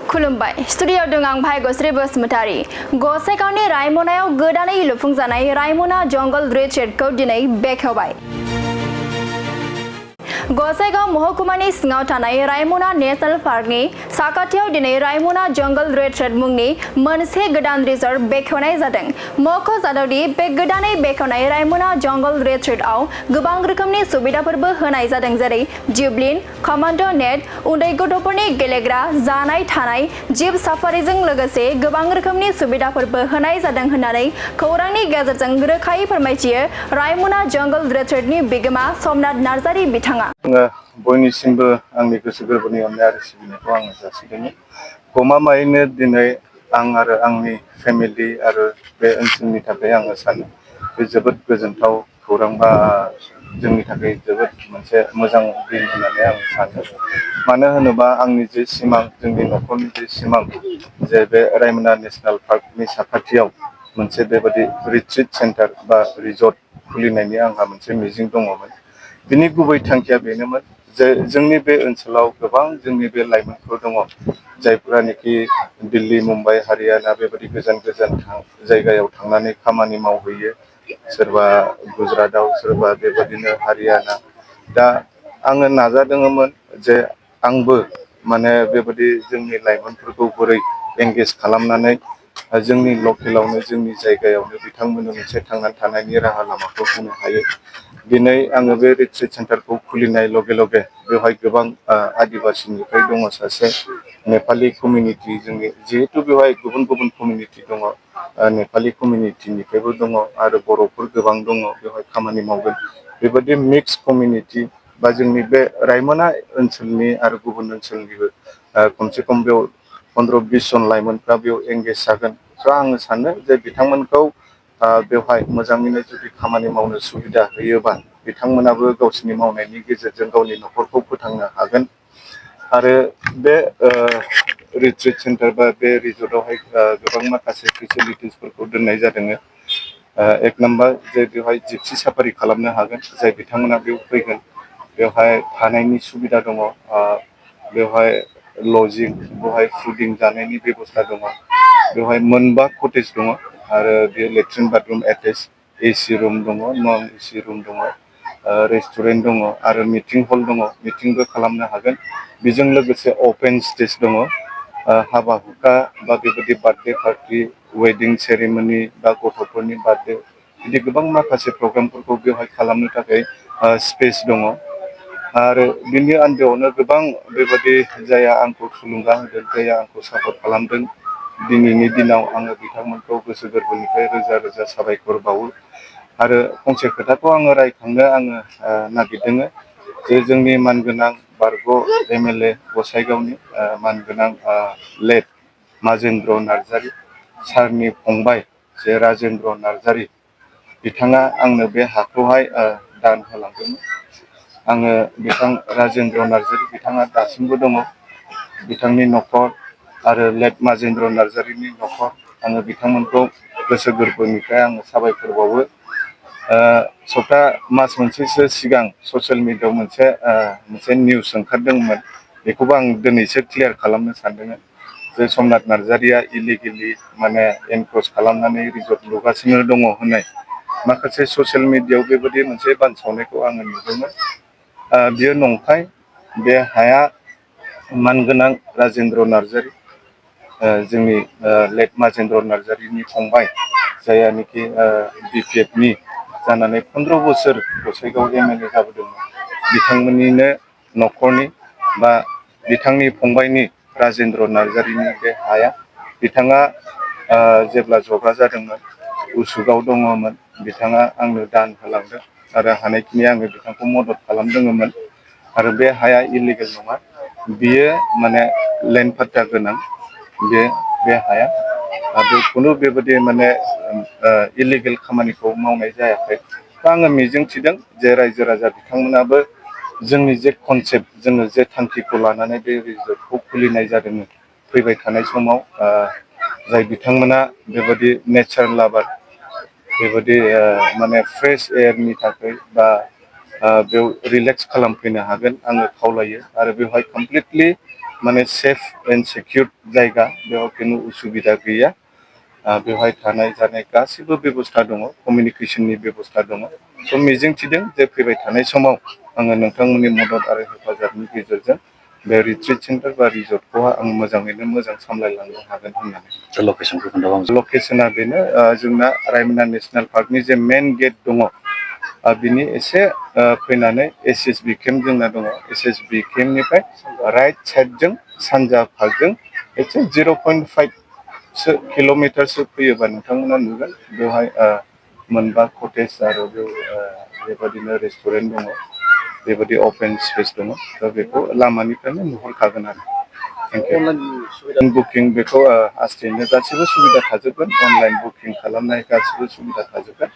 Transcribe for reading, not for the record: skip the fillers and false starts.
खुलुमबाय स्टुडिअ दं आं भाग्यश्री बसुमतारी गसाइगावनि रायमनायाव गोदानै लुफुंजानाय रायमना जंगल रिट्रीटखौ दिनै बेखेवबाय। गसाइगाव महकुमानि सिङाव थानाय रायमना नेशनेल पार्कनि साखाथियाव दिनै रायमना जंगल रिट्रीट मुंनि मोनसे गोदान रिजर्ट बेखेवनाय जादों। मख'जाथावदि बे गोदानै बेखेवनाय रायमना जंगल रिट्रीटआव गोबां रोखोमनि सुबिदाफोरबो होनाय जादों जेरै जिबलिन, कमान्ड' नेट, उन्दै गथ'फोरनि गेलेग्रा, जानाय थानाय, जिब साफारिजों लोगोसे गोबां रोखोमनि सुबिदाफोरबो होनाय जादों होननानै खौरांनि गेजेरजों रोखायै फोरमायथियो रायमना जंगल रिट्रीटनि बिगोमा समनाथ नार्जारी बिथाङा। बयनिसिमबो आंनि गोसो गोरबोनि अननाय आरो सिबिनायखौ आङो जासिदों। गमामायैनो दिनै आं आरो आंनि फेमिलि आरो बे ओनसोलनि थाखाय आङो सानो बे जोबोद गोजोनथाव खौरां बा जोंनि थाखाय जोबोद मोनसे मोजां दिन होननानै आं सानो। मानो होनोबा आंनि जे सिमां जोंनि न'खरनि जे सिमां जे बे रायमना नेसनेल पार्कनि साखाथियाव मोनसे बेबादि रिट्रिट सेन्टार बा रिजर्ट खुलिनायनि आंहा मोनसे मिजिं दङमोन। बिनि गुबै थांखिया बेनोमोन जे जोंनि बे ओनसोलाव गोबां जोंनि बे लाइमोनफोर दङ जायफोरानोखि दिल्ली, मुम्बाइ, हारियाना बेबायदि गोजान गोजान जायगायाव थांनानै खामानि मावहैयो। सोरबा गुजरातआव, सोरबा बेबायदिनो हारियाना। दा आङो नाजादोंमोन जे आंबो माने बेबायदि जोंनि लाइमोनफोरखौ बोरै एंगेज खालामनानै जोंनि लकेलावनो जोंनि जायगायावनो बिथांमोननो मोनसे थांनानै थानायनि राहा लामाखौ होनो हायो। दिनै आङो बे रिट्रिट सेन्टारखौ खुलिनाय लगे लगे बेवहाय गोबां आदिबासिनिफ्राय दङ सासे नेपालि कमिउनिटि जोंनि जिहेथु बेवहाय गुबुन गुबुन कमिउनिटि दङ। नेपालि कमिउनिटिनिफ्रायबो दङ आरो बर'फोर गोबां दङ बेवहाय खामानि मावगोन। बेबायदि मिक्स कमिउनिटि बा जोंनि बे रायमना ओनसोलनि आरो गुबुन ओनसोलनिबो खमसे खम बेयाव 15-20 जन लाइमोनफ्रा बेयाव एंगेज जागोन। स' आङो सानो जे बिथांमोनखौ बेवहाय मोजाङैनो जुदि खामानि मावनो सुबिदा होयोबा बिथांमोनाबो गावसोरनि मावनायनि गेजेरजों गावनि न'खरखौ फोथांनो हागोन। आरो बे रिट्रिट सेन्टार बा बे रिजर्टआवहाय गोबां माखासे फेसिलिटिसफोरखौ दोननाय जादों। एक नाम्बार जे बेवहाय जिपसि साफारि खालामनो हागोन जाय बिथांमोना बेयाव फैगोन। बेवहाय थानायनि सुबिदा दङ। बेवहाय लजिं, बेवहाय फुडिं जानायनि बेब'स्था दङ। बेवहाय मोनबा कटेज दङ आरो बे latrine bathroom attach, AC room दङ, नन एसि रुम दङ, रेस्टुरेन्ट दङ आरो मिटिं हल दङ, मिटिंबो खालामनो हागोन। बेजों लोगोसे अपेन स्टेज दङ। हाबा हुखा बा बेबायदि बार्थडे पार्टि, वेडिं सेरेमनि बा गथ'फोरनि बार्थडे बिदि गोबां माखासे प्रग्रामफोरखौ बेवहाय खालामनो थाखाय स्पेस दङ। आरो बिनि आन्दोआवनो गोबां बेबायदि जायहा आंखौ थुलुंगा होदों, जायहा आंखौ सापर्ट खालामदों। दिनैनि दिनाव आङो बिथांमोनखौ गोसो गोरबोनिफ्राय रोजा रोजा साबायखर बावो। आरो फंसे खोथाखौ आङो रायखांनो नागिरदों जे जोंनि मानगोनां बारग' MLA गसाइगावनि मानगोनां लेट माजेन्द्र नार्जारी सारनि फंबाय जे राजेन्द्र नार्जारी बिथाङा आंनो बे हाखौहाय दान होलांदोंमोन। आङो बिथां राजेन्द्र नार्जारी बिथाङा दासिमबो दङ। बिथांनि न'खर आरो लेट माजेन्द्र नार्जारीनि न'खर आङो बिथांमोनखौ गोसो गोरबोनिफ्राय आङो साबायखर बावो। मास मोनसेसो सिगां ससियेल मिडियायाव मोनसे निउस ओंखारदोंमोन। बेखौबो आं दिनैसो क्लियार खालामनो सानदों जे समनाथ नार्जारीया इलिगेलि माने एनक्रच खालामनानै रिजर्ट लुगासिनो दङ होननाय माखासे ससियेल मिडियायाव बेबायदि मोनसे बानसावनायखौ आङो नुदोंमोन। बियो नंखाय। बे हाया मानगोनां राजेन्द्र नार्जारी जोंनि लेट माजेन्द्र नार्जारीनि फंबाय जायानोखि BPFनि जानानै 15 बोसोर गसाइगाव MLA जाबोदोंमोन। बिथांमोननिनो न'खरनि बा बिथांनि फंबायनि राजेन्द्र नार्जारीनि बे हाया बिथाङा जेब्ला जब्रा जादोंमोन, उसुगाव दङमोन, बिथाङा आंनो दान होलांदों आरो हानायखिनि आङो बिथांखौ मदद खालामदोंमोन। आरो बे हाया इलिगेल नङा। बियो माने लेन्ड पाट्टा गोनां बे हाया। खुनु बेबायदि माने इलिगेल खामानिखौ मावनाय जायाखै। दा आङो मिजिंथिदों जे रायजो राजा बिथांमोनाबो जोंनि जे कनसेप्ट, जोङो जे थांखिखौ लानानै बे रिजर्टखौ खुलिनाय जादोंमोन, फैबाय थानाय समाव जाय बिथांमोना बेबायदि नेचार लाभार, बेबायदि माने फ्रेश एयारनि थाखाय बा बेयाव रिलेक्स खालामफैनो हागोन आङो खावलायो। आरो बेवहाय कमप्लिटलि माने सेफ एन्ड सिकिउर जायगा बेयाव खुनु उसुबिदा गैया बेवहाय थानाय जानाय गासिबो बेबस्था दङ कमिउनिकेसननि बेबस्था दङ स' मिजिंथिदों जे फैबाय थानाय समाव आङो नोंथांमोननि मदद आरो हेफाजाबनि गेजेरजों बे रिट्रिट सेन्टार बा रिजर्टखौ आं मोजाङैनो मोजां सामलायलांनो हागोन होननानै लकेसनखौ खोन्थाबा लकेसना बेनो जोंना रायमना नेसनेल पार्कनि जे मेन गेट दङ बिनि एसे फैनानै एसएसबि केम्प जोंना दङ एसएसबि केम्पनिफ्राय राइट साइडजों सानजा फागजों एसे 0.5 किल'मिटारसो फैयोबा नोंथांमोना नुगोन बेवहाय मोनबा कटेज आरो बेबायदिनो रेस्टुरेन्ट दङ बेबायदि अपेन स्पेस दङ दा बेखौ लामानिफ्रायनो नुहुरखागोन आरो अनलाइन बुकिं बेखौ आस्थिनो गासिबो सुबिदा थाजोबगोन अनलाइन बुकिं खालामनाय गासिबो सुबिदा थाजोबगोन